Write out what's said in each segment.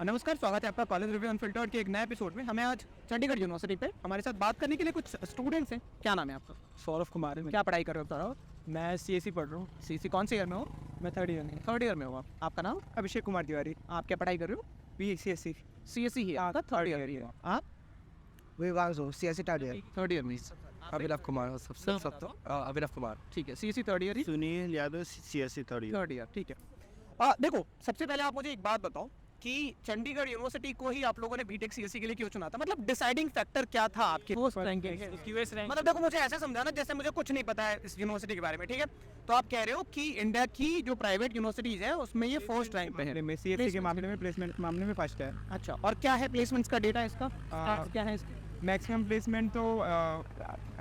नमस्कार, स्वागत है आपका कॉलेज रिव्यू अनफिल्टर्ड के एक नए एपिसोड में। हमें आज चंडीगढ़ यूनिवर्सिटी पे हमारे साथ बात करने के लिए कुछ स्टूडेंट्स हैं। क्या नाम है आपका? सौरभ कुमार है। क्या पढ़ाई कर रहे हो बताओ? मैं सीएससी पढ़ रहा हूँ। सीसी कौन से ईयर में हो? मैं थर्ड ईयर में। थर्ड ईयर में हो आप। आपका नाम? अभिषेक कुमार तिवारी। आप क्या पढ़ाई कर रहे हो? BCSC। CSE ही है आपका? थर्ड ईयर ही है आप? विभाग CSC third year. Third year में। अभिनव कुमार सब तो अभिनव कुमार। ठीक है, CSE थर्ड ईयर ही। Sunil Yadav CSC third year. ठीक है। देखो, सबसे पहले आप मुझे एक बात बताओ कि चंडीगढ़ यूनिवर्सिटी को ही आप लोगों ने बीटेक CSE के लिए क्यों चुना था? मतलब डिसाइडिंग फैक्टर क्या था आपके? QS rank. मतलब देखो, मुझे ऐसा समझाना जैसे मुझे कुछ नहीं पता है इस यूनिवर्सिटी के बारे में, ठीक है? तो आप कह रहे हो कि इंडिया की जो प्राइवेट यूनिवर्सिटीज है उसमें ये फर्स्ट रैंक पे है। में CSC के मामले में, प्लेसमेंट के मामले में फर्स्ट है। अच्छा, और क्या है प्लेसमेंट्स का डेटा इसका? क्या है इसका? मैक्सिमम प्लेसमेंट तो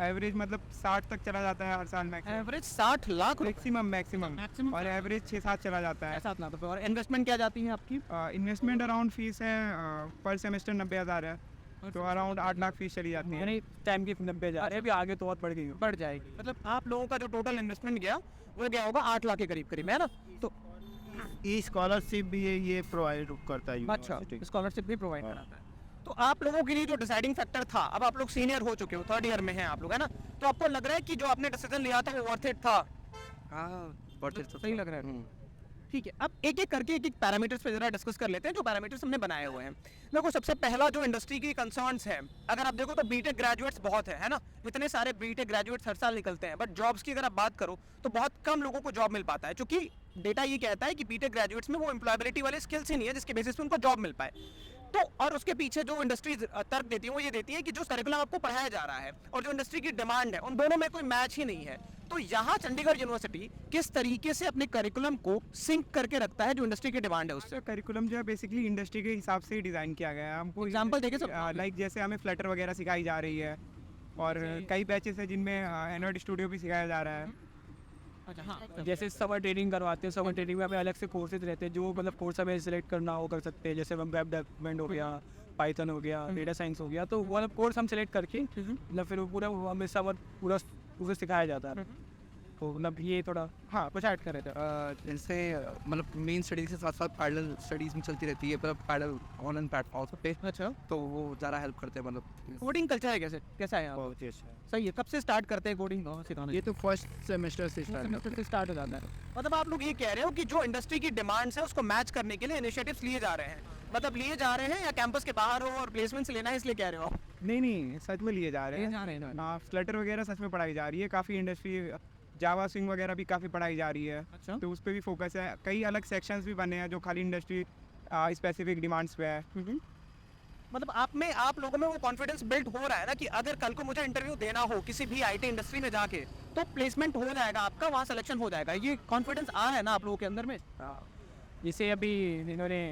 एवरेज मतलब 60 तक चला जाता है हर साल। मैक्सिमम एवरेज 60 लाख मैक्सिमम और एवरेज 6-7 चला जाता है। ऐसा ना। तो और इन्वेस्टमेंट क्या जाती है आपकी? इन्वेस्टमेंट अराउंड फीस है पर सेमेस्टर 90,000 है, तो अराउंड 8 लाख फीस चली जाती है। यानी टाइम की 90,000 अभी आगे तो बहुत बढ़ जाएगी। मतलब आप लोगों का जो टोटल इन्वेस्टमेंट गया वो गया होगा 8 लाख के करीब है ना? तो स्कॉलरशिप भी ये प्रोवाइड करता है। अच्छा, स्कॉलरशिप भी प्रोवाइड कराता है। तो आप लोगों के लिए जो डिसाइडिंग फैक्टर था, अब आप लोग सीनियर हो चुके हो, थर्ड ईयर में हैं आप लोग, है ना? तो आपको लग रहा है कि जो आपने डिसीजन लिया था वो वर्थ इट था? सही लग रहा है। ठीक है, अब एक एक करके एक एक पैरामीटर्स पे जरा डिस्कस कर लेते हैं जो पैरामीटर्स हमने बनाए हुए हैं। देखो, सबसे पहला जो इंडस्ट्री की कंसर्न्स है, अगर आप देखो तो बीटेक ग्रेजुएट्स बहुत है ना? इतने सारे बीटेक ग्रेजुएट्स हर साल निकलते हैं, बट जॉब्स की अगर आप बात करो तो बहुत कम लोगों को जॉब मिल पाता है, क्योंकि डेटा ये कहता है कि बीटेक ग्रेजुएट्स में वो एम्प्लॉयबिलिटी वाले स्किल्स ही नहीं है जिसके बेसिस पे उनको जॉब मिल पाए। तो और उसके पीछे जो इंडस्ट्री तर्क देती है वो ये देती है कि जो करिकुलम आपको पढ़ाया जा रहा है और जो इंडस्ट्री की डिमांड है, उन दोनों में कोई मैच ही नहीं है। तो यहाँ चंडीगढ़ यूनिवर्सिटी किस तरीके से अपने करिकुलम को सिंक करके रखता है जो इंडस्ट्री की डिमांड है उससे? करिकुलम जो है बेसिकली इंडस्ट्री के हिसाब से ही डिज़ाइन किया गया है। हमको एग्जांपल देके सब लाइक जैसे हमें फ्लटर वगैरह सिखाई जा रही है, और कई बैचेस है जिनमें एंड्रॉइड स्टूडियो भी सिखाया जा रहा है। अच्छा, हाँ। जैसे समर ट्रेनिंग करवाते हैं, समर ट्रेनिंग में हमें अलग से कोर्सेज रहते हैं, जो मतलब कोर्स हमें सिलेक्ट करना हो कर सकते हैं। जैसे वेब डेवलपमेंट हो गया, पाइथन हो गया, डेटा साइंस हो गया, तो वो वाला कोर्स हम सिलेक्ट करके मतलब फिर पूरा हमें समर पूरा सिखाया जाता है। तो मतलब ये थोड़ा हाँ कुछ ऐड कर रहे थे। इनसे मतलब मेन स्टडीज के साथ साथ पैरेलल स्टडीज में चलती रहती है, मतलब पैरेलल ऑनलाइन प्लेटफॉर्म पे। अच्छा, तो वो ज़्यादा हेल्प करते हैं। मतलब कोडिंग कल्चर है कैसा है यहाँ? बहुत ही अच्छा है। सही है। कब से स्टार्ट करते हैं कोडिंग सिखाना? ये तो फर्स्ट सेमेस्टर से स्टार्ट हो जाता है। मतलब आप लोग ये कह रहे हो कि जो इंडस्ट्री की डिमांड्स है उसको मैच करने के लिए इनिशिएटिव्स लिए जा रहे हैं, मतलब लिए जा रहे हैं या कैंपस के बाहर हो और प्लेसमेंट्स लेना है इसलिए कह रहे हो? नहीं, सच में लिए जा रहे हैं। हाँ, फ्लटर वगैरह सच में पढ़ाई जा रही है। काफ़ी इंडस्ट्री जावा स्विंग वगैरह भी काफ़ी पढ़ाई जा रही है। अच्छा, तो उस पर भी फोकस है। कई अलग सेक्शंस भी बने हैं जो खाली इंडस्ट्री स्पेसिफिक डिमांड्स पे है। मतलब आप लोगों में वो कॉन्फिडेंस बिल्ड हो रहा है ना कि अगर कल को मुझे इंटरव्यू देना हो किसी भी IT इंडस्ट्री में जाके तो प्लेसमेंट हो जाएगा आपका, वहाँ सिलेक्शन हो जाएगा। ये कॉन्फिडेंस आ रहा है ना आप लोगों के अंदर में? जैसे अभी इन्होंने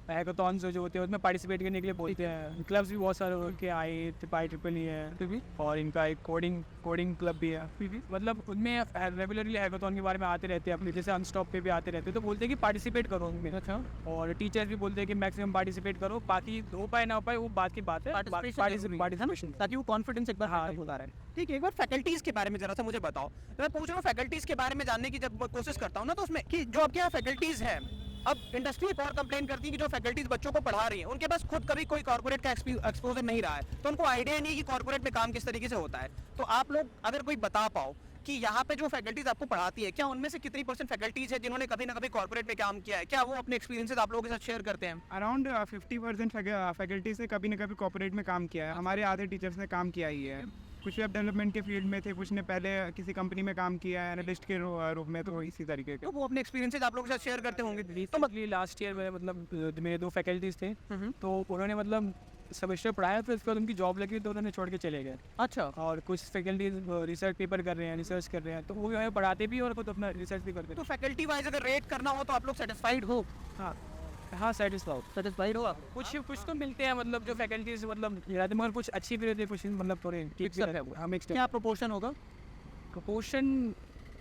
हैकाथॉन्स जो होते हैं उसमें पार्टिसिपेट करने के लिए बोलते हैं। क्लब्स भी बहुत सारे के IEEE है, और इनका एक कोडिंग क्लब भी है। मतलब उनमें रेगुलरली हैकाथॉन के बारे में आते रहते हैं, अपने जैसे अनस्टॉप पे भी आते रहते हैं। तो बोलते हैं कि पार्टिसिपेट करो उनमें। अच्छा, और टीचर्स भी बोलते हैं कि मैक्सिमम पार्टिसिपेट करो, बाकी हो पाए ना हो पाए वो बात की बात है। पार्टिसिपेशन ताकि वो कॉन्फिडेंस एक बार होता रहे। ठीक है, एक बार फैकल्टीज के बारे में जरा सा मुझे बताओ। मैं पूछ रहा हूँ फैकल्टीज के बारे में जानने की जब कोशिश करता हूँ ना, तो उसमें कि जो आपके यहाँ फैकल्टीज हैं, अब इंडस्ट्री एक और कंप्लेन करती है कि जो फैकल्टीज बच्चों को पढ़ा रही हैं उनके पास खुद कभी कोई कॉर्पोरेट का एक्सपोजर नहीं रहा है, तो उनको आइडिया नहीं है कि कॉर्पोरेट में काम किस तरीके से होता है। तो आप लोग अगर कोई बता पाओ कि यहाँ पे जो फैकल्टीज आपको पढ़ाती है, क्या उनमें से कितनी % फैकल्टीज है जिन्होंने कभी ना कभी कॉर्पोरेट में काम किया है? क्या वो अपने एक्सपीरियंसेस आप लोगों के साथ शेयर करते हैं? अराउंड 50% फैकल्टीज ने कभी ना कभी कॉर्पोरेट में काम किया है। हमारे आधे टीचर्स ने काम किया ही है। कुछ वेब डेवलपमेंट के फील्ड में थे, कुछ ने पहले किसी कंपनी में काम किया है एनालिस्ट के रूप में, तो इसी तरीके के। तो वो अपने एक्सपीरियंसेस आप लोगों के साथ शेयर करते होंगे। तो मतलब लास्ट ईयर में मतलब मेरे 2 फैकल्टीज थे, तो उन्होंने मतलब सेमेस्टर पढ़ाया, फिर उसके बाद उनकी जॉब लगी तो उन्होंने छोड़ के चले गए। अच्छा, और कुछ फैकल्टीज रिसर्च पेपर कर रहे हैं, रिसर्च कर रहे हैं, तो वो भी हमें पढ़ाते भी और खुद अपना रिसर्च भी करते हैं। तो फैकल्टी वाइज अगर रेट करना हो तो आप लोग सेटिस्फाइड हो? हाँ, सेटिस्फाइड हो आप? कुछ तो मिलते हैं, मतलब जो फैकल्टीज मतलब मगर कुछ अच्छी भी रहती है, कुछ मतलब थोड़े ठीक भी रहते हैं। हम क्या प्रोपोर्शन होगा? प्रोपोर्शन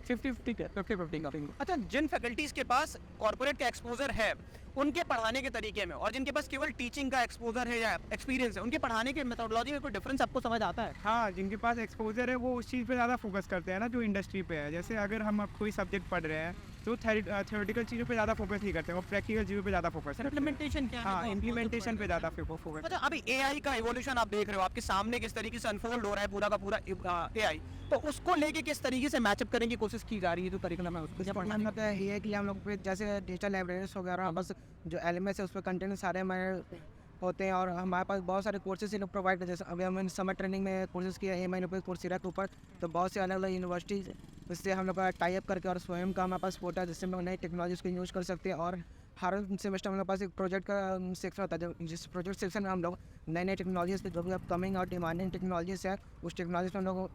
50-50 का। अच्छा, जिन फैकल्टीज के पास कॉर्पोरेट का एक्सपोजर है उनके पढ़ाने के तरीके में और जिनके पास केवल टीचिंग का एक्सपोजर है या एक्सपीरियंस है, उनके पढ़ाने के मेथोडोलॉजी में कोई डिफरेंस आपको समझ आता है? हाँ, जिनके पास एक्सपोजर है वो उस चीज़ पे ज़्यादा फोकस करते हैं ना जो इंडस्ट्री पे है। जैसे अगर हम अब कोई सब्जेक्ट पढ़ रहे हैं तो थ्योरेटिकल चीज़ों पे ज़्यादा फोकस नहीं करते, वो प्रैक्टिकल चीज़ों पे ज़्यादा फोकस करते हैं। इम्प्लीमेंटेशन क्या है? हाँ, इम्प्लीमेंटेशन पे ज़्यादा फोकस। अच्छा, अभी एआई का इवोल्यूशन आप देख रहे हो, आपके सामने किस तरीके से अनफोल्ड हो रहा है पूरा का पूरा एआई, तो उसको लेके किस तरीके से मैचअप करने की कोशिश की जा रही है जो करिकुलम है उसको? पढ़ना होता है ये कि हम लोग पे जैसे डिजिटल लाइब्रेरीज वगैरह बस जो एलएमएस है उस पर कंटेंट सारे हमारे होते हैं और हमारे पास बहुत सारे कोर्सेज ये लोग प्रोवाइड करते हैं। जैसे अभी हमने समर ट्रेनिंग में कोर्सेज किया ए महीने पर कोर्सेरा के ऊपर, तो बहुत से अलग अलग यूनिवर्सिटीज़ उससे हम लोग का टाई अप करके और स्वयं का हमारे पास पोर्टल है जिससे हम लोग नई टेक्नोलॉजीज को यूज़ कर सकते हैं। और हर सेमेस्टर हमारे पास एक प्रोजेक्ट का सेक्शन होता है जिस प्रोजेक्ट सेक्शन में हम लोग नई नई टेक्नोलॉजीज जो भी अपकमिंग और डिमांडिंग टेक्नोलॉजीज है उस टेक्नोलॉजी में हम लोग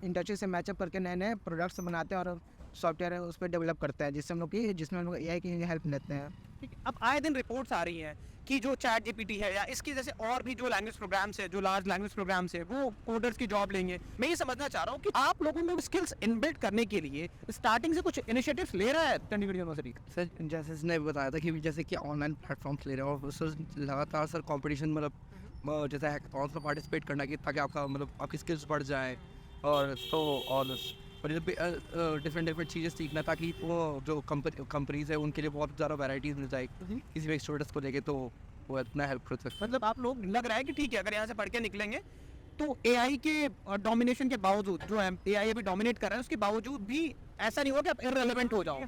इंडस्ट्री से मैचअप करके नए नए प्रोडक्ट्स बनाते हैं और सॉफ्टवेयर है उस पर डेवलप करते हैं जिससे हम लोग की जिसमें हम लोग एआई की हेल्प लेते हैं। ठीक है, अब आए दिन रिपोर्ट्स आ रही हैं कि जो चैट जीपीटी है या इसकी जैसे और भी जो लैंग्वेज प्रोग्राम्स है, जो लार्ज लैंग्वेज प्रोग्राम्स है, वो कोडर्स की जॉब लेंगे। मैं ये समझना चाह रहा हूँ कि आप लोगों में स्किल्स इनबिल्ड करने के लिए स्टार्टिंग से कुछ इनिशिएटिव्स ले रहा है चंडीगढ़ यूनिवर्सिटी? सर जैसे इसने बताया था कि जैसे कि ऑनलाइन प्लेटफॉर्म्स ले रहे हैं और सर लगातार सर कंपटीशन मतलब जैसे हैकाथॉन्स में पार्टिसिपेट करना कि ताकि आपका मतलब आपकी स्किल्स बढ़ जाए और तो और डिफरेंट चीज़ें सीखना ताकि वो जो कंपनीज है उनके लिए बहुत ज़्यादा वैराइटीज़ मिल जाए किसी भी स्टूडेंट्स को लेके, तो वो इतना हेल्प कर सकता है। मतलब आप लोग लग रहा है कि ठीक है अगर यहाँ से पढ़ के निकलेंगे तो एआई के डोमिनेशन के बावजूद जो है एआई अभी डोमिनेट कर रहा है उसके बावजूद भी ऐसा नहीं होगा कि आप इररिलेवेंट हो जाओ।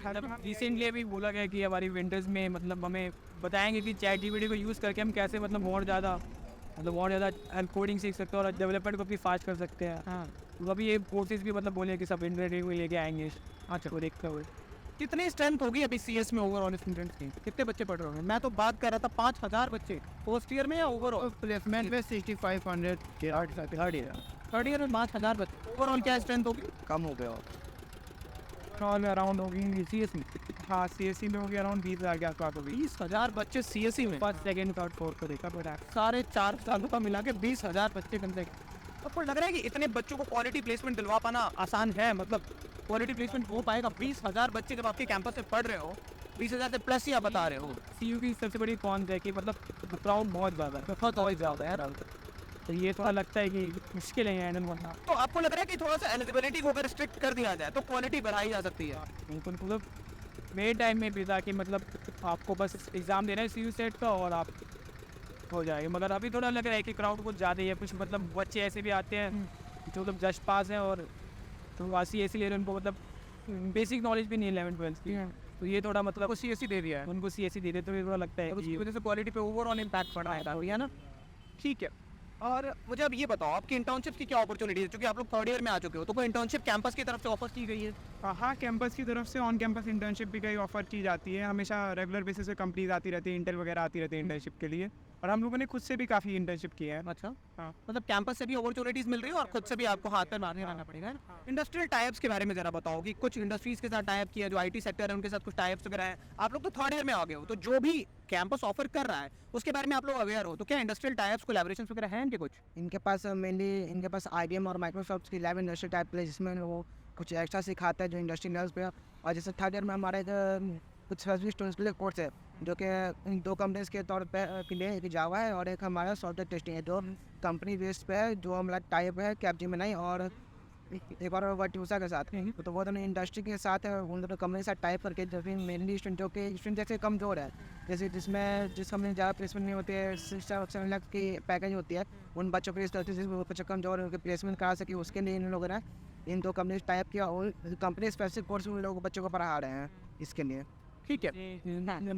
रिसेंटली अभी बोला गया कि हमारी विंटर्स में मतलब हमें बताएंगे कि चैट जीपीटी को यूज़ करके हम कैसे मतलब और ज़्यादा कोडिंग सीख सकते हैं और डेवलपमेंट को भी फास्ट कर सकते हैं। हाँ, तो अभी ये कोर्सेज भी मतलब बोले कि सब इंटरनेट में लेके आएंगे। अच्छा, वो देखते हुए कितनी स्ट्रेंथ होगी अभी सीएस में ओवरऑल स्टूडेंट्स की? कितने बच्चे पढ़ रहे हैं? मैं तो बात कर रहा था 5000 बच्चे फर्स्ट ईयर में या ओवरऑल? प्लेसमेंट में 6500 के थर्ड ईयर में 5000 बच्चे ओवरऑल क्या स्ट्रेंथ होगी? कम हो गया अराउंड होगी सीएस में। हाँ, सीएससी में होगी अराउंड 20,000 के आसपास होगी। 20,000 बच्चे सीएससी में फर्स्ट सेकेंड थर्ड फोर्थ को देखा पड़ा सारे 4 सालों का मिला के 20,000 बच्चे कम से कम। आपको लग रहा है कि इतने बच्चों को क्वालिटी प्लेसमेंट दिलवा पाना आसान है? मतलब क्वालिटी प्लेसमेंट हो पाएगा? 20,000 बच्चे जब आपके कैंपस से पढ़ रहे हो, 20,000 से प्लस ही आप बता रहे हो। सीयू की सबसे बड़ी कौन है कि मतलब क्राउड बहुत ज़्यादा है, बहुत ज़्यादा है यार, तो ये थोड़ा लगता है कि मुश्किल है हैंडल करना। तो आपको लग रहा है कि थोड़ा सा एलिजिबिलिटी को अगर स्ट्रिक्ट कर दिया जाए तो क्वालिटी बढ़ाई जा सकती है? बिल्कुल, मतलब मेरे टाइम में भी था कि मतलब आपको बस एग्ज़ाम देना है सीयू सेट का और आप हो जाएगा, मगर अभी थोड़ा लग रहा है कि क्राउड कुछ ज़्यादा ही है। कुछ मतलब बच्चे ऐसे भी आते हैं जो मतलब जस्ट पास हैं और तो वासी ऐसे ले रहे हैं, उनको मतलब बेसिक नॉलेज भी नहीं है 11-12 की, तो ये थोड़ा मतलब सीएससी दे दिया है उनको सीएससी दे रहे, तो ये थोड़ा लगता है उसकी वजह से क्वालिटी पे ओवरऑल इम्पैक्ट पड़ रहा है ना? ठीक है, और मुझे अब ये बताओ आपकी इंटर्नशिप की क्या अपॉर्चुनिटी है? क्योंकि आप लोग थर्ड ईयर में आ चुके हो, तो कोई इंटर्नशिप कैंपस की तरफ से ऑफर की गई है? हाँ, कैंपस की तरफ से ऑन कैंपस इंटर्नशिप भी कई ऑफर की जाती है। हमेशा रेगुलर बेसिस पे कंपनीज आती रहती है, इंटेल वगैरह आती रहती है इंटर्नशिप के लिए, और हम लोगों ने खुद से भी काफ़ी इंटर्नशिप किया है। अच्छा, हाँ। मतलब कैंपस से भी अपॉर्चुनिटीज मिल रही है और खुद से भी आपको हाथ पे मारने रहना पड़ेगा। इंडस्ट्रियल टाइप्स के बारे में जरा बताओ कि कुछ इंडस्ट्रीज के साथ टाइप किया, जो आईटी सेक्टर है उनके साथ कुछ टाइप्स वगैरह है। आप लोग तो थर्ड ईयर में आ गए हो, तो जो भी कैंपस ऑफर कर रहा है उसके बारे में आप लोग अवेयर हो, तो क्या इंडस्ट्रियल टाइप्स कोलैबोरेशंस वगैरह हैं इनके कुछ? इनके पास मेनली इनके पास IBM और माइक्रोसॉफ्ट की लैब इंडस्ट्री टाइप है जिसमें वो कुछ एक्स्ट्रा सिखाता है जो इंडस्ट्री लेवल्स पे। और जैसे थर्ड ईयर में हमारे कुछ स्पेसिफिक स्टूडेंट्स के लिए कोर्स है जो कि इन 2 कंपनीज के तौर पे के लिए एक जावा है और एक हमारा सॉफ्टवेयर टेस्टिंग है, जो कंपनी बेस्ड पे है, जो हमारा टाइप है कैपजेमिनी और एक बार वर्टिसा के साथ। तो वो दोनों इंडस्ट्री के साथ उन दोनों कंपनी के साथ टाइप करके जो फिर मेनली स्टूडेंट जो कि स्टूडेंट जैसे कमजोर है, जैसे जिस कंपनी ज़्यादा प्लेसमेंट नहीं होती है, 6-7 लाख की पैकेज होती है, उन बच्चों के लिए जिस बच्चे कमजोर उनके प्लेसमेंट करा सके उसके लिए इन लोगों ने इन 2 कंपनी टाइप किया और कंपनी स्पेसिफिक कोर्स उन लोगों बच्चों को पढ़ा रहे हैं इसके लिए। ठीक है,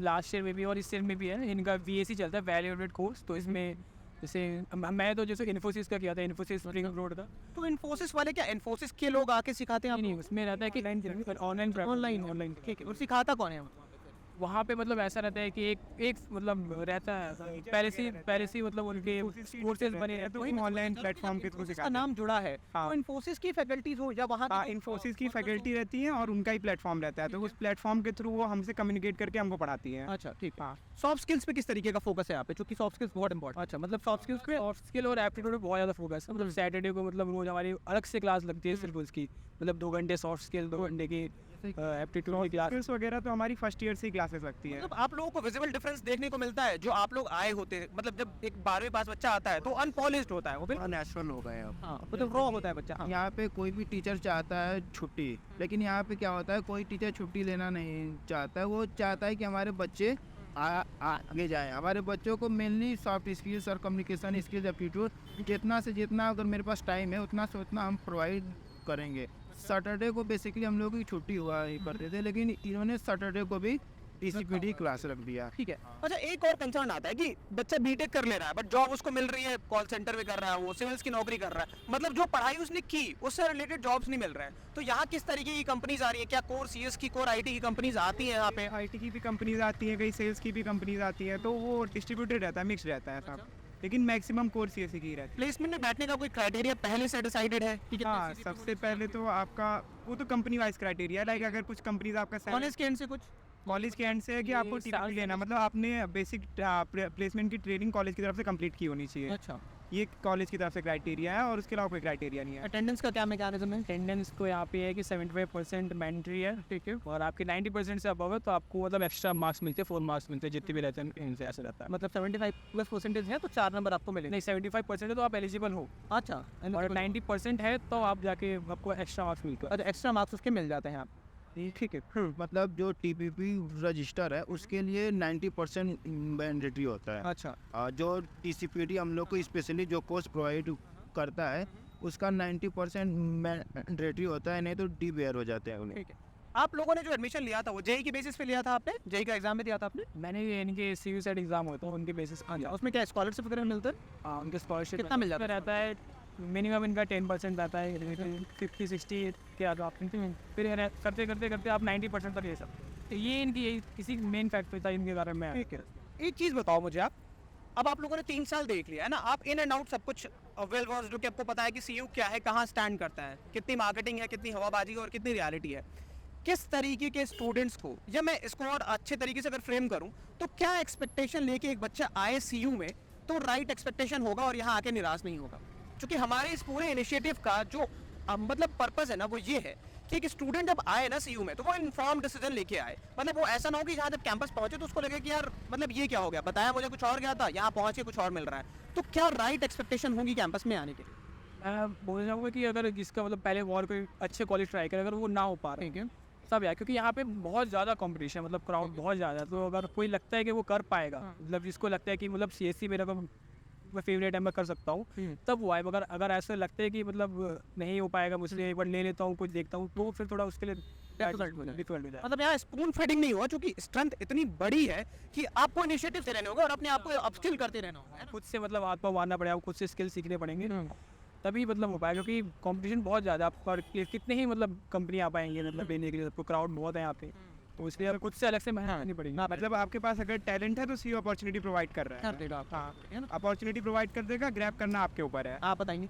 लास्ट ईयर में भी और इस ईयर में भी है, इनका VAC चलता है, वैल्यू एडेड कोर्स। तो इसमें जैसे मैं तो जैसे इन्फोसिस का किया था, इन्फोसिस स्प्रिंग रोड का। तो इन्फोसिस वाले क्या इन्फोसिस के लोग आके सिखाते हैं? नहीं, उसमें रहता है कि ऑनलाइन ठीक है, और सिखाता कौन है? वहाँ पे मतलब ऐसा रहता है कि एक मतलब रहता है पहले से मतलब उनके कोर्सेज बने रहते तो ऑनलाइन प्लेटफॉर्म के थ्रू इसका सिखाते हैं। नाम जुड़ा है, हाँ। तो इन्फोसिस की फैकल्टीज हो या वहाँ हाँ, इन्फोसिस की फैकल्टी रहती है और उनका ही प्लेटफॉर्म रहता है, तो उस प्लेटफॉर्म के थ्रू वो हमसे कम्युनिकेट करके हमको पढ़ाती है। अच्छा, ठीक है। हाँ। सॉफ्ट स्किल्स पे किस तरीके का फोकस है यहाँ पे, क्योंकि सॉफ्ट स्किल्स बहुत इंपॉर्टेंट? अच्छा, मतलब सॉफ्ट स्किल और एप्टीट्यूड पे बहुत ज़्यादा फोकस है। मतलब सैटरडे को मतलब रोज हमारी अलग से क्लास लगती है सिर्फ उसकी, मतलब 2 घंटे सॉफ्ट स्किल, 2 घंटे की एप्टीट्यूड की क्लास। स्किल्स वगैरह तो हमारी फर्स्ट ईयर से ही क्लासेस क्लासेस लगती है। मतलब आप लोगों को विजिबल डिफरेंस देखने को मिलता है जो आप लोग आए होते हैं, मतलब जब एक 12वीं पास बच्चा आता है तो अनपॉलिश्ड होता है वो, बिल्कुल नेचुरल हो गए अब। हाँ, मतलब रॉ होता है बच्चा। हाँ। यहाँ पे कोई भी टीचर चाहता है छुट्टी, लेकिन यहाँ पे क्या होता है, कोई टीचर छुट्टी लेना नहीं चाहता है। वो चाहता है कि हमारे बच्चे आगे जाएं। हमारे बच्चों को मेनली सॉफ्ट स्किल्स और कम्युनिकेशन स्किल्स, एप्टीट्यूड, जितना से जितना अगर मेरे पास टाइम है उतना से उतना हम प्रोवाइड करेंगे। सैटरडे को बेसिकली हम लोग की छुट्टी हुआ करते थे, लेकिन इन्होंने सैटरडे को भी टीसीपीडी क्लास रख दिया। ठीक है। अच्छा, एक और कंसर्न आता है कि बच्चा बीटेक कर ले रहा है बट जॉब उसको मिल रही है, कॉल सेंटर में कर रहा है, वो सिविल्स की नौकरी कर रहा है, मतलब जो पढ़ाई उसने की उससे रिलेटेड जॉब्स नहीं मिल रहे हैं। तो यहाँ किस तरीके की कंपनीज आ रही है? क्या कोर सीएस की, कोर आईटी की कंपनीज आती हैं यहाँ पे? आईटी की भी कंपनीज आती हैं, कई सेल्स की भी कंपनीज आती हैं, तो वो डिस्ट्रीब्यूटेड रहता है, मिक्स रहता है सब, लेकिन मैक्सिमम कोर सीएससी की रहती प्लेसमेंट में बैठने का कोई क्राइटेरिया पहले से डिसाइडेड है कि है। हाँ, सबसे पहले तो आपका वो तो कंपनी वाइज क्राइटेरिया, लाइक अगर कुछ कंपनीज आपका कॉलेज के एंड से कुछ कॉलेज के एंड से है कि आपको टीपीटी लेना, मतलब आपने बेसिक प्लेसमेंट की ट्रेनिंग कॉलेज की तरफ से कंप्लीट की होनी चाहिए। अच्छा, ये कॉलेज की तरफ से क्राइटेरिया है और उसके अलावा कोई क्राइटेरिया नहीं है। अटेंडेंस का क्या मैकेनिज्म है? अटेंडेंस तो यहाँ पे है कि 75% मैंडेटरी है, ठीक है, और आपके 90% से अबव है तो आपको मतलब एक्स्ट्रा मार्क्स मिलते हैं, 4 मार्क्स मिलते हैं, जितने भी रहते हैं इनसे ऐसा रहता है। मतलब 75+% है तो 4 नंबर आपको मिलेंगे। नहीं, 75% है तो आप एलिजिबल हो, अच्छा, और 90% है तो आप जाके आपको एक्स्ट्रा मार्क्स मिलते हैं। अच्छा, एक्स्ट्रा मार्क्स उसके मिल जाते हैं आप। ठीक है। मतलब जो टीपीपी रजिस्टर है उसके लिए 90% मैंडेटरी होता है। अच्छा, जो टीसीपीडी हम लोग को स्पेशली जो कोर्स प्रोवाइड करता है उसका 90% मैंडेटरी होता है, नहीं तो डी बेयर हो जाते हैं उन्हें। ठीक है। आप लोगों ने जो एडमिशन लिया था वो जेई की बेसिस पे लिया था आपने? जेई का एग्जाम भी दिया था आपने? मैंने इनके सीयू सेट एग्जाम होता है उनके बेसिस पे। उसमें क्या स्कॉलरशिप वगैरह मिलता है? उनके स्कॉलरशिप कितना मिल जाता है? रहता है, मिनिमम इनका 10% रहता है, 50-60 के आगे आप फिर करते करते करते आप 90% तक ले सकते हैं। तो ये इनकी यही किसी मेन फैक्टर था इनके बारे में। ठीक है। एक चीज़ बताओ मुझे आप, अब आप लोगों ने 3 साल देख लिया है ना, आप इन एंड आउट सब कुछ वेल वर्स्ड हो कि आपको पता है कि सीयू क्या है, कहाँ स्टैंड करता है, कितनी मार्केटिंग है, कितनी हवाबाजी है और कितनी रियलिटी है। किस तरीके के स्टूडेंट्स को, या मैं इसको और अच्छे तरीके से अगर फ्रेम करूं तो क्या एक्सपेक्टेशन लेके एक बच्चा आए सीयू में तो राइट एक्सपेक्टेशन होगा और यहाँ आके निराश नहीं होगा? क्योंकि हमारे इस पूरे इनिशिएटिव का जो मतलब पर्पस है ना वो ये है कि एक स्टूडेंट जब आए ना सीयू में तो वो इन्फॉर्म डिसीजन लेके आए। मतलब वो ऐसा ना हो कि जहाँ जब कैंपस पहुंचे तो उसको लगे कि यार मतलब ये क्या हो गया, बताया मुझे कुछ और गया था, यहाँ पहुंच के कुछ और मिल रहा है। तो क्या राइट एक्सपेक्टेशन होगी कैंपस में आने के? मैं बोलना चाहूँगा कि अगर जिसका मतलब पहले और कोई अच्छे कॉलेज ट्राई करे, अगर वो ना हो पा रहा है सब यार, क्योंकि यहाँ पे बहुत ज़्यादा कंपटीशन, मतलब क्राउड बहुत ज़्यादा है, तो अगर कोई लगता है कि वो कर पाएगा, मतलब जिसको लगता है कि मतलब सीएससी मेरा को मैं फेवरेट है, मैं कर सकता हूँ, तब वो आए। मगर अगर ऐसा लगता है कि मतलब नहीं हो पाएगा मुझसे, एक बार ले लेता हूँ, कुछ देखता हूँ, तो फिर थोड़ा उसके लिए डिफिकल्ट हो जाए। मतलब यहाँ स्पून फेडिंग नहीं हुआ, क्योंकि स्ट्रेंथ इतनी बड़ी है कि आपको इनिशिएटिव से रहने होगा और अपने आप को अपस्किल करते रहना होगा। खुद से मतलब हाथ पाँव मारना पड़ेगा, खुद से स्किल सीखने पड़ेंगे, तभी मतलब हो पाएगा, क्योंकि कंपटीशन बहुत ज़्यादा है। आपको कितने ही मतलब कंपनी आ पाएंगे मतलब लेने के लिए, सबको क्राउड बहुत है यहाँ पे, तो इसलिए आप खुद से अलग से मेहनत करनी पड़ेगी। मतलब आपके पास अगर टैलेंट है तो सीयू अपॉर्चुनिटी प्रोवाइड कर रहा है। हाँ, अपॉर्चुनिटी प्रोवाइड कर देगा, ग्रैब करना आपके ऊपर है। आप बताएंगे।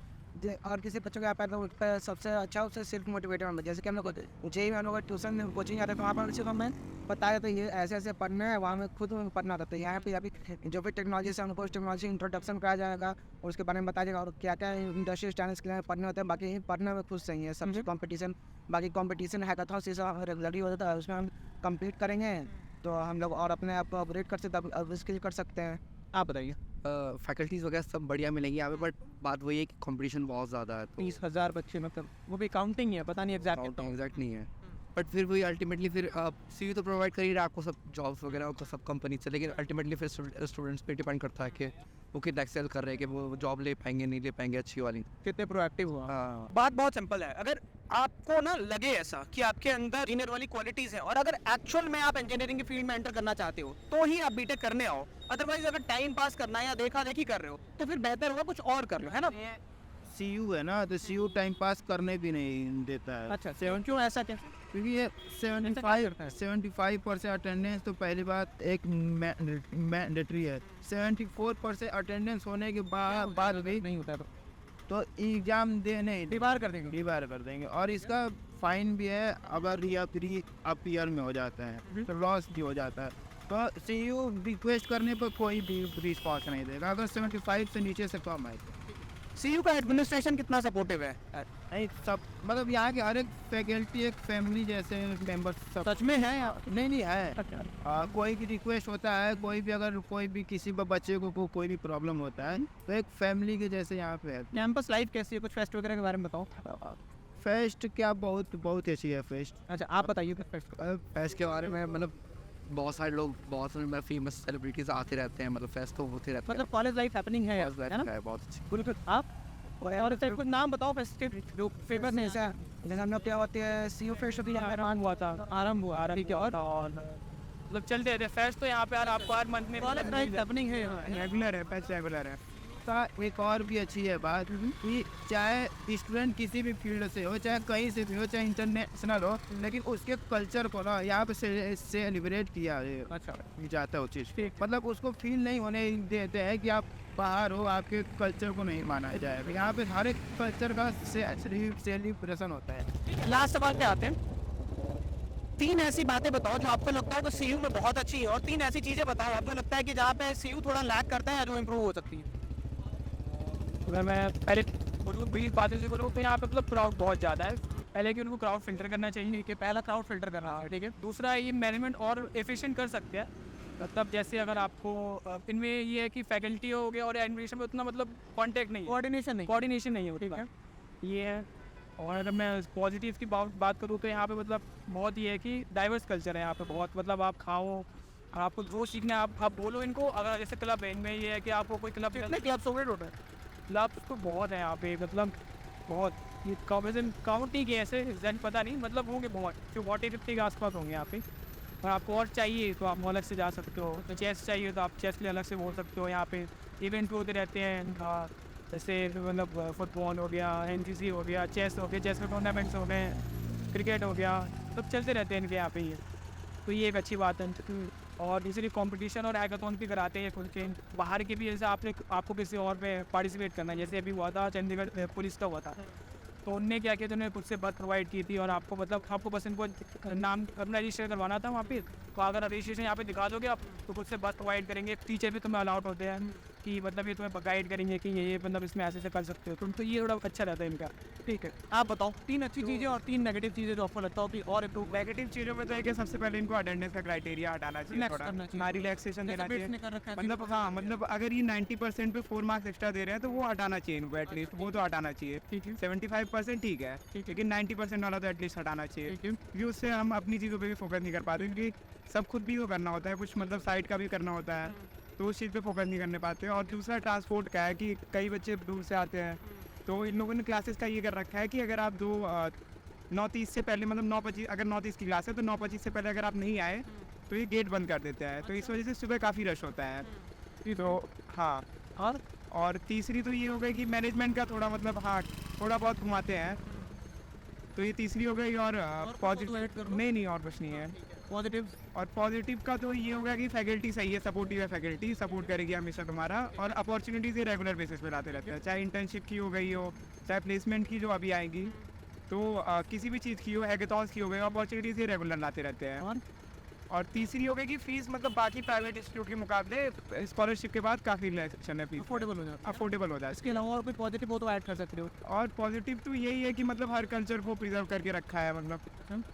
और किसी बच्चों को आता है तो उस पर सबसे अच्छा उससे सिर्फ मोटिवेटर होना, जैसे कि हम लोग जेई में हम लोग ट्यूशन कोचिंग जाते हैं तो वहाँ पर सिर्फ हमें बताया तो ये ऐसे ऐसे पढ़ना है, वहाँ में खुद पढ़ना था। तो यहाँ पे अभी जो भी टेक्नोलॉजी से हमको उस टेक्नोलॉजी इंट्रोडक्शन कराया जाएगा और उसके बारे में बताया जाएगा और क्या क्या इंडस्ट्री स्टैंडर्ड्स के लिए पढ़ने होते हैं। बाकी पढ़ने में खुद सही है, सबसे कॉम्पिटिशन, बाकी कॉम्पिटिशन हैकाथॉन से रेगुलरली होता है, उसमें हम कम्पीट करेंगे तो हम लोग और अपने आप को अपग्रेड कर सकते हैं, स्किल कर सकते हैं। आप बताइए। फैकल्टीज़ वगैरह सब बढ़िया मिलेंगी यहाँ पे, बट बात वही है कि कंपटीशन बहुत ज़्यादा है, तो 30,000 बच्चे, मतलब वो भी काउंटिंग है, पता नहीं एग्जैक्ट नहीं है। बट फिर वही अल्टीमेटली फिर सीयू तो प्रोवाइड कर ही रहा है आपको सब जॉब्स वगैरह सब कंपनी से, लेकिन अल्टीमेटली फिर स्टूडेंट्स पे डिपेंड करता है कि वो कितना एक्सेल कर रहे हैं कि वो जॉब ले पाएंगे नहीं ले पाएंगे अच्छी वाली। कितने प्रोएक्टिव हुआ। हाँ, बात बहुत सिंपल है, अगर आपको ना लगे ऐसा कि आपके अंदर इंजीनियर वाली क्वालिटीज है और अगर एक्चुअल में आप इंजीनियरिंग की फील्ड में एंटर करना चाहते हो तो ही आप बीटेक करने आओ। अदरवाइज अगर टाइम पास करना है या देखा देखी कर रहे हो तो फिर बेहतर होगा कुछ और कर लो, है ना? सीयू है ना, तो सीयू टाइम पास करने भी नहीं देता है। अच्छा, क्यों ऐसा क्या? क्योंकि ये 75% अटेंडेंस तो पहली बात एक मैंडेटरी है। 74% अटेंडेंस होने के बाद भी नहीं होता है तो एग्जाम देने डिबार कर देंगे। डिबार कर देंगे और इसका फाइन भी है अगर री-अप ईयर में हो जाता है तो लॉस भी हो जाता है। तो सीयू रिक्वेस्ट करने पर कोई भी रिस्पॉन्स नहीं देगा अगर 75 से नीचे से कम है। सीयू का एडमिनिस्ट्रेशन कितना सपोर्टिव है? नहीं सब मतलब यहाँ के हर एक फैकल्टी एक फैमिली जैसे मेंबर सब सच में है या नहीं है। कोई भी रिक्वेस्ट होता है, कोई भी अगर कोई भी किसी बच्चे को कोई भी प्रॉब्लम होता है तो एक फैमिली के जैसे यहाँ पे है। कैंपस लाइफ कैसी है? कुछ फेस्ट वगैरह के बारे में बताओ। फेस्ट क्या बहुत अच्छी है फेस्ट। अच्छा आप बताइए कुछ फेस्ट। फेस्ट के बारे में मतलब बहुत सारे लोग, बहुत सारे फेमस सेलिब्रिटीज आते रहते हैं, मतलब फेस्ट तो होते रहते हैं। मतलब कॉलेज लाइफ हैपनिंग है College life है ना? का है बहुत अच्छी। बिल्कुल। आप और ऐसे कुछ नाम बताओ फेस्ट के जो फेमस है। जैसे हम लोग क्या होते हैं सीयू फेस्ट भी आरंभ हुआ था, आरंभ हुआ और मतलब चलते रहते फेस्ट तो यहाँ पे यार आपको हर मंथ में कॉलेज लाइफ हैपनिंग है। रेगुलर है, पैच रेगुलर है। का एक और भी अच्छी है बात कि चाहे स्टूडेंट किसी भी फील्ड से हो, चाहे कहीं से भी हो, चाहे इंटरनेशनल हो, लेकिन उसके कल्चर को ना यहाँ पे सेलिब्रेट किया अच्छा जाता है वो चीज़। मतलब उसको फील नहीं होने देते हैं कि आप बाहर हो, आपके कल्चर को नहीं माना जाएगा। यहाँ पे हर एक कल्चर का सेलिब्रेशन होता है। लास्ट सवाल पे आते हैं। 3 ऐसी बातें बताओ जो आपको लगता है कि सीयू में बहुत अच्छी है, और 3 ऐसी चीजें बताओ आपको लगता है कि जहाँ पे सीयू थोड़ा लैग करता है या जो इम्प्रूव हो सकती है। अगर मैं पहले बोलूँ बीच बातें से बोलूँ तो यहाँ पे मतलब क्राउड बहुत ज़्यादा है। पहले कि उनको क्राउड फिल्टर करना चाहिए, कि पहला क्राउड फिल्टर करना है, ठीक है। दूसरा ये मैनेजमेंट और एफिशिएंट कर सकते हैं। मतलब जैसे अगर आपको इनमें ये है कि फैकल्टी हो गया और एडमिनिस्ट्रेशन में उतना मतलब कॉन्टेक्ट नहीं है, कोऑर्डिनेशन नहीं है, ठीक है, ये है। और अगर मैं पॉजिटिव की बात करूँ तो यहाँ पे मतलब बहुत ये है कि डाइवर्स कल्चर है यहाँ पे बहुत। मतलब आप खाओ और आपको जो सीखना है आप बोलो इनको। अगर जैसे क्लब है, इनमें ये है कि आपको कोई क्लब क्लब्स हो गए टोटल? क्लब्स तो बहुत है यहाँ पे, मतलब बहुत। ये काउंट नहीं किए ऐसे एग्जैक्ट पता नहीं, मतलब होंगे बहुत, जो 40-50 के आसपास होंगे यहाँ पे। और आपको और चाहिए तो आप अलग से जा सकते हो। तो चेस चाहिए तो आप चेस के लिए अलग से बोल सकते हो। यहाँ पे इवेंट होते रहते हैं, जैसे मतलब फुटबॉल हो गया, NCC हो गया, चेस हो गया, चेस के टूर्नामेंट्स हो गए, क्रिकेट हो गया, सब चलते रहते हैं इनके यहाँ पे। ये तो ये एक अच्छी बात है। और इसलिए कंपटीशन और हैकाथॉन भी कराते हैं खुद के बाहर के भी। जैसे आपको किसी और पे पार्टिसिपेट करना है, जैसे अभी हुआ था चंडीगढ़ पुलिस का हुआ था, तो उनने क्या किया था, उन्होंने खुद से बस प्रोवाइड की थी। और आपको मतलब आपको बस इनको नाम अपना रजिस्टर करवाना था वहाँ पे। तो अगर रजिस्ट्रेशन यहाँ पे दिखा दोगे आप तो खुद से बस प्रोवाइड करेंगे। टीचर भी तुम्हें अलाउड होते हैं कि मतलब ये तुम्हें गाइड करेंगे कि ये मतलब इसमें ऐसे कर सकते हो तुम। तो ये थोड़ा अच्छा रहता है इनका। ठीक है, आप बताओ 3 अच्छी चीजें और 3 नेगेटिव चीजें जो आपको लगता हो कि और इम्प्रूव। नेगेटिव चीज़ों में तो है कि सबसे पहले इनको अटेंडेंस का क्राइटेरिया हटाना चाहिए, Relax करना चाहिए। थोड़ा रिलैक्सेशन देना जैसे बिट्स ने चाहिए। कर रखा है। मतलब हाँ, मतलब अगर ये 90% पे 4 मार्क्स एक्स्ट्रा दे रहे हैं तो वो हटाना चाहिए इनको, एटलीस्ट वो तो हटाना चाहिए। ठीक है। 75% ठीक है, लेकिन 90% वाला तो एटलीस्ट हटाना चाहिए, क्योंकि उससे हम अपनी चीज़ों पे भी फोकस नहीं कर पाते। क्योंकि सब खुद भी तो करना होता है, कुछ मतलब साइड का भी करना होता है, तो उस चीज़ पे फोकस नहीं करने पाते। और दूसरा ट्रांसपोर्ट का है कि कई बच्चे दूर से आते हैं, तो इन लोगों ने क्लासेस का ये कर रखा है कि अगर आप 9:30 से पहले, मतलब 9:25, अगर 9:30 की क्लास है तो 9:25 से पहले अगर आप नहीं आए तो ये गेट बंद कर देते हैं। तो इस वजह से सुबह काफ़ी रश होता है। तो हाँ, और तीसरी तो ये हो गई कि मैनेजमेंट का थोड़ा मतलब हाँ थोड़ा बहुत घुमाते हैं, तो ये तीसरी हो गई। और पॉजिटिव नहीं और कुछ नहीं है। पॉजिटिव और पॉजिटिव का तो ये होगा कि फैकल्टी सही है, सपोर्टिव है, फैकल्टी सपोर्ट करेगी हमेशा तुम्हारा। और अपॉर्चुनिटीज़ ये रेगुलर बेसिस पे लाते रहते हैं, चाहे इंटर्नशिप की हो गई हो, चाहे प्लेसमेंट की जो अभी आएगी, तो किसी भी चीज़ की हो, हैकाथॉन्स की हो गई, अपॉर्चुनिटीज़ ये रेगुलर लाते रहते हैं। और तीसरी हो गई कि फ़ीस मतलब बाकी प्राइवेट इंस्टीट्यूट के मुकाबले स्कॉलरशिप के बाद काफ़ी रिलैक्सेशन है, फीस अफोर्डेबल हो जाता है। अफोर्डेबल हो जाए। इसके अलावा और कोई पॉजिटिव हो तो ऐड कर सकते हो। और पॉजिटिव तो यही है कि मतलब हर कल्चर को प्रिजर्व करके रखा है। मतलब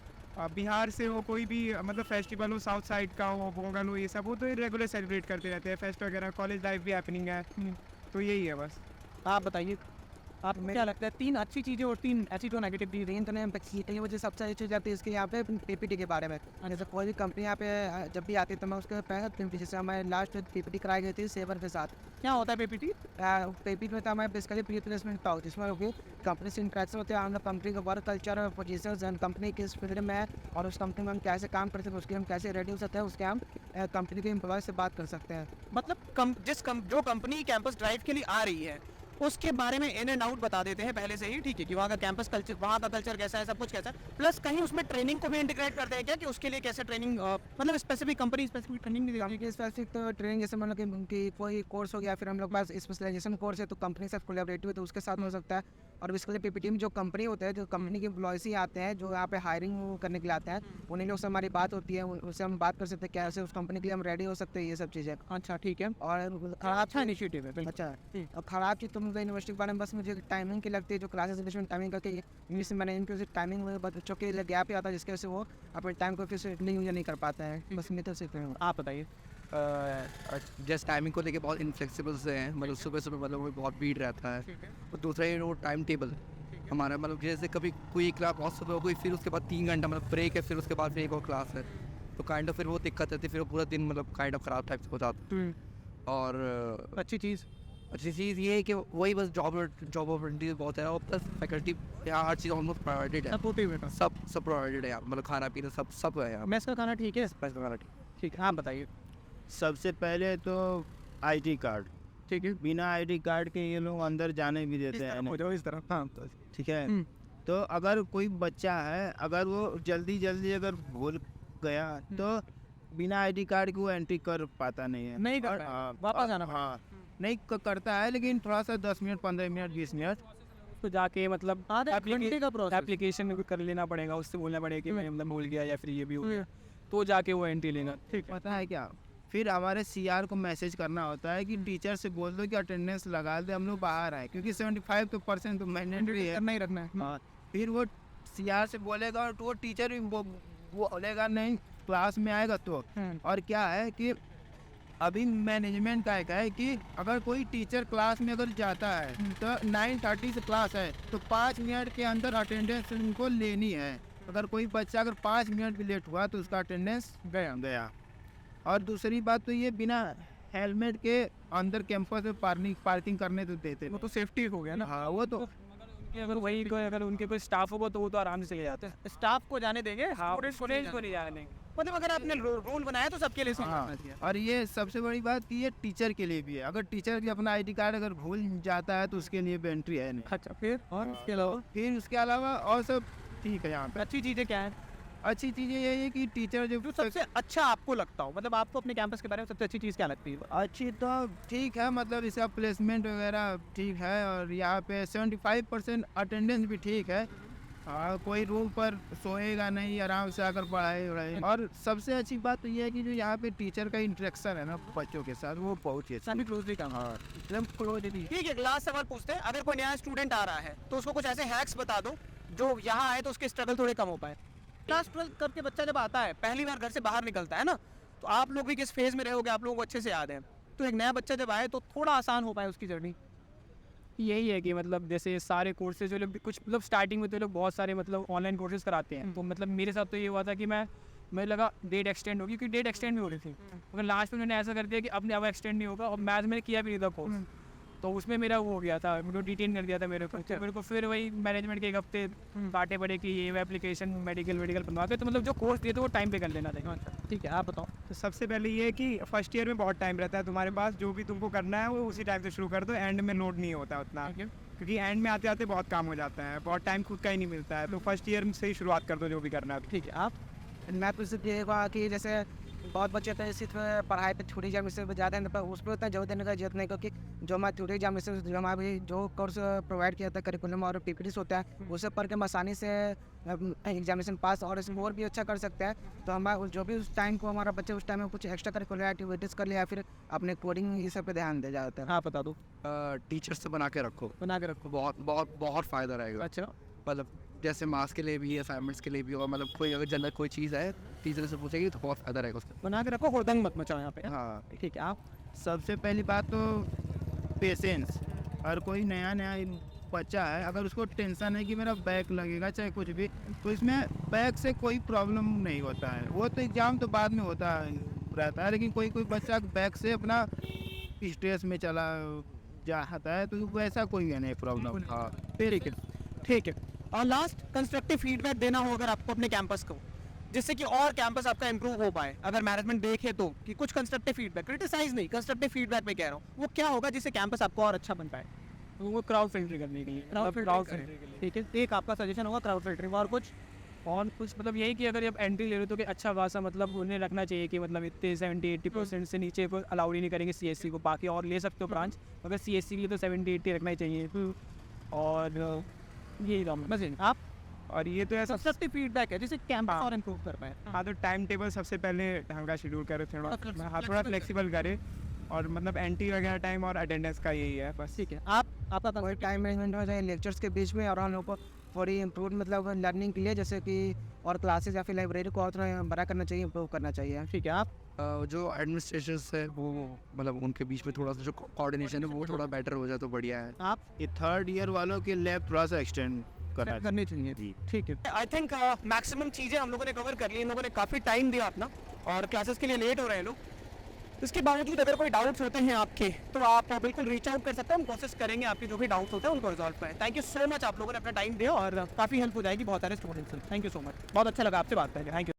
बिहार से हो, कोई भी मतलब फेस्टिवल हो, साउथ साइड का हो, पोंगल हो, ये सब हो, तो ये रेगुलर सेलिब्रेट करते रहते हैं फेस्ट वगैरह। कॉलेज लाइफ भी हैपनिंग है, तो यही है बस। आप बताइए, आप क्या लगता है 3 अच्छी चीज़ें और 3 ऐसी जो नेगेटिव चीज़ें? रेंज ने ये मुझे सबसे अच्छी चीज़ आती है इसके यहाँ पे PPT के बारे में। जैसे कोई भी कंपनी यहाँ पे जब भी आती है तो मैं उसके पहले, जैसे हमारे लास्ट PPT कराई गई थी सेवर के साथ। क्या होता है PPT? PPT में तो हमारे बेसिकली प्री प्लेसमेंट था, जिसमें कंपनी से इंटरेक्शन होते हैं, हम लोग कंपनी का work culture, positions and company किस फील्ड में है और उस कंपनी में हम कैसे काम करते हैं, उसके हम कैसे रेडी हो सकते हैं, उसके हम कंपनी के एम्प्लॉय से बात कर सकते हैं। मतलब जो कंपनी कैंपस ड्राइव के लिए आ रही है उसके बारे में इन एंड आउट बता देते हैं पहले से ही, ठीक है, कि वहाँ का कैंपस कल्चर, वहाँ का कल्चर कैसा है, सब कुछ कैसा है। प्लस कहीं उसमें ट्रेनिंग को भी इंटीग्रेट करते हैं क्या, कि उसके लिए कैसे ट्रेनिंग, मतलब स्पेसिफिक कंपनी स्पेसिफिक ट्रेनिंग नहीं देती है? स्पेसिफिक तो ट्रेनिंग जैसे मतलब कि कोई कोर्स हो गया, फिर हम लोग पास स्पेशलाइजेशन कोर्स है तो कंपनी से कोलैबोरेटिव है तो उसके साथ हो सकता है। और बेसिकली पीपीटी में जो कंपनी होते हैं, जो कंपनी के एम्प्लॉयज़ ही आते हैं, जो यहाँ पे हायरिंग करने के लिए आते हैं, उन्हीं लोग से हमारी बात होती है, उससे हम बात कर सकते हैं कैसे उस कंपनी के लिए हम रेडी हो सकते हैं, ये सब चीज़ें। अच्छा ठीक है, और खराब अच्छा इनिशिएटिव है बिल्कुल। अच्छा, और ख़राब चीज़ तो मुझे यूनिवर्सिटी के बारे में बस मुझे टाइमिंग की लगती है, जो क्लासेस रिलेशन टाइमिंग करके इंग्लिश मैंने इनकी टाइमिंग में बच्चों के लिए गैप ही आता है, जिसकी वजह से वो अपने टाइम को फिर से यूज नहीं कर पाता है। बस मैं तो सिर्फ आप बताइए। जस्ट टाइमिंग को लेके बहुत इनफ्लेक्सिबल से हैं, मतलब सुबह सुबह मतलब वो बहुत भीड़ रहता है। और दूसरा ये वो टाइम टेबल हमारा, मतलब जैसे कभी कोई क्लास बहुत सुबह हो गई, फिर उसके बाद 3 घंटा मतलब ब्रेक है, फिर उसके बाद फिर एक और क्लास है, तो काइंड ऑफ फिर वो दिक्कत रहती है, फिर वो पूरा दिन मतलब काइंड ऑफ ख़राब टाइप से हो जाता है। और अच्छी चीज़ अच्छी चीज़ ये है कि वही बस जॉब अपॉर्चुनिटीज बहुत है, और प्लस फैकल्टी यहाँ हर चीज़ ऑलमोस्ट प्रोवाइडेड है, सपोर्टिव है। सब प्रोवाइडेड है यहाँ, मतलब खाना पीना सब है यहाँ। मेस का खाना ठीक है? बस खाना ठीक है, आप बताइए। सबसे पहले तो आईडी कार्ड, ठीक है, बिना आईडी कार्ड के ये लोग अंदर जाने भी देते हैं हो जाओ इस तरफ। हाँ ठीक है। तो अगर कोई बच्चा है, अगर वो जल्दी अगर भूल गया तो बिना आईडी कार्ड के वो एंट्री कर पाता नहीं है, नहीं कर और- पाएगा, हाँ, वापस आना हाँ नहीं करता है, लेकिन थोड़ा सा 10 मिनट 15 मिनट 20 मिनट तो जाके मतलब आधे घंटे का प्रोसेस। एप्लीकेशन कर लेना पड़ेगा, उससे बोलना पड़ेगा कि मैं मतलब भूल गया या फिर ये भी हो गया, तो जाके वो एंट्री लेगा। ठीक है, पता है क्या, फिर हमारे सीआर को मैसेज करना होता है कि टीचर से बोल दो कि अटेंडेंस लगा दे, हम लोग बाहर आए, क्योंकि 75% तो मैंडेटरी है। करना ही रखना है। हाँ, फिर वो सीआर से बोलेगा और तो वो टीचर भी वो बोलेगा नहीं, क्लास में आएगा तो। और क्या है कि अभी मैनेजमेंट का एक है कि अगर कोई टीचर क्लास में अगर जाता है तो 9:30 से क्लास है, तो 5 मिनट के अंदर अटेंडेंस उनको लेनी है। अगर कोई बच्चा अगर 5 मिनट भी लेट हुआ तो उसका अटेंडेंस गया। और दूसरी बात तो ये बिना हेलमेट के अंदर कैंपस में पार्किंग करने तो देते वो तो सेफ्टी हो गया ना। हाँ वो तो कि अगर वही कोई अगर उनके कोई स्टाफ होगा तो वो तो आराम से चले जाते हैं। स्टाफ को जाने देंगे, हाँ, स्टूडेंट्स को नहीं जाने देंगे। मतलब अगर आपने रूल बनाया तो सबके लिए हाँ, और ये सबसे बड़ी बात कि ये टीचर के लिए भी है। अगर टीचर भी अपना आईडी कार्ड अगर भूल जाता है तो उसके लिए भी एंट्री है नहीं। अच्छा, फिर और इसके अलावा फिर उसके अलावा और सब ठीक है यहाँ पे। अच्छी चीज़ें क्या है अच्छी चीज़ें ये है कि टीचर जो सबसे अच्छा आपको लगता हो? मतलब आपको अपने कैंपस के बारे में सबसे अच्छी चीज़ क्या लगती है? अच्छी तो ठीक है, मतलब इसका प्लेसमेंट वगैरह ठीक है, और यहाँ पे 75% अटेंडेंस भी ठीक है। हाँ, कोई रूम पर सोएगा नहीं, आराम से आकर पढ़ाई। और सबसे अच्छी बात तो ये है कि जो यहाँ पे टीचर का इंटरेक्शन है ना बच्चों के साथ, वो बहुत ही अच्छा सभी क्लोजली काम। हाँ। ठीक है, लास्ट सवाल पूछते हैं। अगर कोई नया स्टूडेंट आ रहा है तो उसको कुछ ऐसे हैक्स बता दो जो यहाँ आए तो उसके स्ट्रगल थोड़े कम हो पाए। क्लास 12 करके बच्चा जब आता है, पहली बार घर से बाहर निकलता है ना, तो आप लोग भी किस फेज में रहोगे, आप लोगों को अच्छे से याद है। तो एक नया बच्चा जब आए तो थोड़ा आसान हो पाए उसकी जर्नी। यही है कि मतलब जैसे सारे कोर्सेज जो लोग कुछ मतलब स्टार्टिंग में तो लोग बहुत सारे मतलब ऑनलाइन कोर्सेज कराते हैं, तो मतलब मेरे साथ तो ये हुआ था कि मैं लगा डेट एक्सटेंड होगी, क्योंकि डेट एक्सटेंड भी हो रही थी, मगर लास्ट में मैंने ऐसा कर दिया कि अब एक्सटेंड नहीं होगा। और मैथ मैंने किया भी नहीं था कोर्स, तो उसमें मेरा वो हो गया था, मेरे को डिटेन कर दिया था मेरे को। तो मेरे को फिर वही मैनेजमेंट के एक हफ्ते काटे पड़े कि ये एप्लीकेशन मेडिकल बनवा के, तो मतलब जो कोर्स दिए थे वो टाइम पे कर लेना था। ठीक है, आप बताओ। तो सबसे पहले ये है कि फर्स्ट ईयर में बहुत टाइम रहता है तुम्हारे पास, जो भी तुमको करना है वो उसी टाइम से शुरू कर दो, एंड में लोड नहीं होता उतना, क्योंकि एंड में आते आते बहुत काम हो जाता है, बहुत टाइम खुद का ही नहीं मिलता है। तो फर्स्ट ईयर से ही शुरुआत कर दो जो भी करना है। ठीक है, आप? मैं तो सिर्फ ये कहा कि जैसे बहुत बच्चे तो सिर्फ पढ़ाई पे थ्योरी एग्जाम से ज़्यादा है, पर उस पर उतना जोर देने का जरूरत नहीं, क्योंकि जो हमारा थ्योरी एग्जाम से जो हमारा जो कोर्स प्रोवाइड किया था करिकुलम और पीपीटीस होता है, उसे पढ़ के हम आसानी से एग्जामिनेशन पास और स्कोर भी अच्छा कर सकते हैं। तो हमारा जो भी उस टाइम को हमारा बच्चे उस टाइम में कुछ एक्स्ट्रा करिकुलर एक्टिविटीज़ कर लिया, फिर अपने कोडिंग ये सब पे ध्यान दे जाता है। हाँ, बता दो। टीचर से बना के रखो, बना के रखो। बहुत बहुत बहुत फ़ायदा रहेगा। अच्छा, मतलब जैसे मार्क्स के लिए भी, असाइनमेंट्स के लिए भी, और मतलब कोई अगर जनरल कोई चीज़ है टीचर से पूछेगी तो बहुत फ़ायदा रहेगा उसका। बना के रखो, हुड़दंग मत मचाओ यहाँ पे। हाँ, ठीक है, आप? सबसे पहली बात तो पेशेंस। और कोई नया बच्चा है, अगर उसको टेंशन है कि मेरा बैक लगेगा चाहे कुछ भी, तो इसमें बैक से कोई प्रॉब्लम नहीं होता है। वो तो एग्ज़ाम तो बाद में होता रहता है, लेकिन कोई बच्चा बैक से अपना स्ट्रेस में चला जाता है, तो वैसा कोई है नहीं प्रॉब्लम। हाँ, ठीक है। और लास्ट, कंस्ट्रक्टिव फीडबैक देना हो अगर आपको अपने कैंपस को, जिससे कि और कैंपस आपका इंप्रूव हो पाए, अगर मैनेजमेंट देखे तो कि कुछ कंस्ट्रक्टिव फीडबैक, क्रिटिसाइज नहीं, कंस्ट्रक्टिव फीडबैक में कह रहा हूँ, वो क्या होगा जिससे कैंपस आपको और अच्छा बन पाए? वो क्राउड फिल्टरिंग करने के लिए, क्राउड फिल्टरिंग। ठीक है, एक आपका सजेशन होगा क्राउड फिल्टरिंग। और कुछ? मतलब यही कि अगर आप एंट्री ले रहे हो तो कि अच्छा खासा मतलब उन्हें रखना चाहिए कि मतलब इतने 70-80% से नीचे को अलाउड ही नहीं करेंगे सीएससी को, बाकी और ले सकते हो ब्रांच, मगर सीएससी के लिए तो 70-80 रखना ही चाहिए। और यही था बस यही। आप और ये तो ऐसा सबसे फीडबैक है जिसे कैंपस और इम्प्रूव कर पाए। हाँ, तो टाइम टेबल सबसे पहले ढंग का शेड्यूल करे, थोड़ा हाँ थोड़ा फ्लेक्सिबल करे, और मतलब एंटी वगैरह टाइम और अटेंडेंस का यही है बस। ठीक है, आपका कोई टाइम मैनेजमेंट हो जाए लेक्चर्स के बीच में, और हम लोग को थोड़ी इम्प्रूव मतलब लर्निंग के लिए, जैसे कि और क्लासेस या फिर लाइब्रेरी को और थोड़ा बड़ा करना चाहिए, इम्प्रूव करना चाहिए। ठीक है। आप जो एडमिनिस्ट्रेशन है वो मतलब उनके बीच में थोड़ा सा जो कोऑर्डिनेशन है वो थोड़ा बेटर हो जाए तो बढ़िया है। ये थर्ड ईयर वालों के लैब थोड़ा सा एक्सटेंड करनी चाहिए। जी। ठीक है, आई थिंक मैक्सिमम चीज़ें हम लोगों ने कवर कर ली। इन लोगों ने काफ़ी टाइम दिया अपना, और क्लासेस के लिए लेट हो रहे हैं लोग। इसके बावजूद अगर कोई डाउट्स होते हैं आपके, तो आप बिल्कुल रीच आउट कर सकते हैं। हम कोशिश करेंगे आपके जो भी डाउट्स होते हैं उनको रिजॉल्व करें। थैंक यू सो मच, आप लोगों ने अपना टाइम दिया और काफ़ी हेल्प हो जाएगी बहुत सारे students. Thank you so much, बहुत अच्छा लगा आपसे बात करके। Thank you.